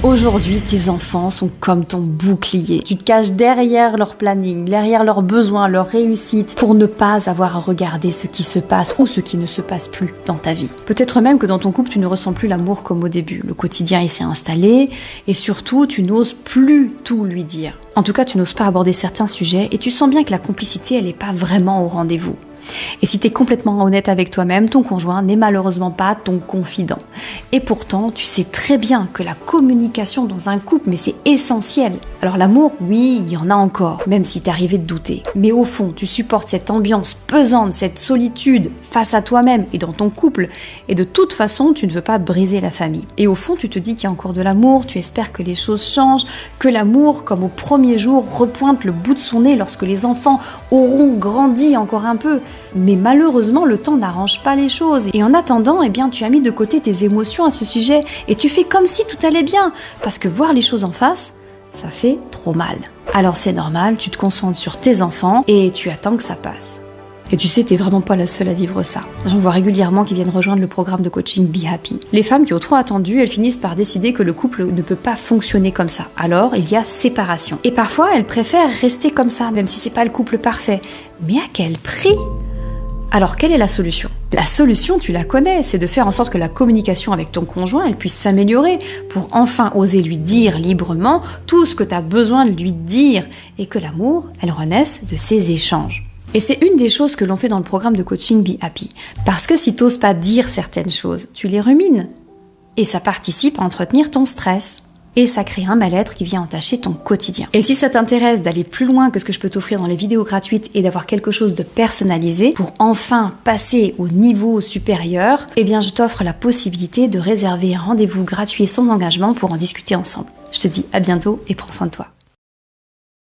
Aujourd'hui, tes enfants sont comme ton bouclier. Tu te caches derrière leur planning, derrière leurs besoins, leur réussite, pour ne pas avoir à regarder ce qui se passe ou ce qui ne se passe plus dans ta vie. Peut-être même que dans ton couple, tu ne ressens plus l'amour comme au début. Le quotidien, il s'est installé et surtout, tu n'oses plus tout lui dire. En tout cas, tu n'oses pas aborder certains sujets et tu sens bien que la complicité, elle n'est pas vraiment au rendez-vous. Et si tu es complètement honnête avec toi-même, ton conjoint n'est malheureusement pas ton confident. Et pourtant, tu sais très bien que la communication dans un couple, mais c'est essentiel. Alors l'amour, oui, il y en a encore, même si t'es arrivé de douter. Mais au fond, tu supportes cette ambiance pesante, cette solitude face à toi-même et dans ton couple. Et de toute façon, tu ne veux pas briser la famille. Et au fond, tu te dis qu'il y a encore de l'amour, tu espères que les choses changent, que l'amour, comme au premier jour, repointe le bout de son nez lorsque les enfants auront grandi encore un peu. Mais malheureusement, le temps n'arrange pas les choses. Et en attendant, tu as mis de côté tes émotions à ce sujet et tu fais comme si tout allait bien. Parce que voir les choses en face, ça fait trop mal. Alors c'est normal, tu te concentres sur tes enfants et tu attends que ça passe. Et tu sais, t'es vraiment pas la seule à vivre ça. J'en vois régulièrement qui viennent rejoindre le programme de coaching Be Happy. Les femmes qui ont trop attendu, elles finissent par décider que le couple ne peut pas fonctionner comme ça. Alors, il y a séparation. Et parfois, elles préfèrent rester comme ça, même si c'est pas le couple parfait. Mais à quel prix ? Alors, quelle est la solution ? La solution, tu la connais, c'est de faire en sorte que la communication avec ton conjoint, elle puisse s'améliorer pour enfin oser lui dire librement tout ce que tu as besoin de lui dire et que l'amour, elle renaisse de ces échanges. Et c'est une des choses que l'on fait dans le programme de coaching Be Happy. Parce que si tu n'oses pas dire certaines choses, tu les rumines. Et ça participe à entretenir ton stress. Et ça crée un mal-être qui vient entacher ton quotidien. Et si ça t'intéresse d'aller plus loin que ce que je peux t'offrir dans les vidéos gratuites et d'avoir quelque chose de personnalisé pour enfin passer au niveau supérieur, je t'offre la possibilité de réserver un rendez-vous gratuit sans engagement pour en discuter ensemble. Je te dis à bientôt et prends soin de toi.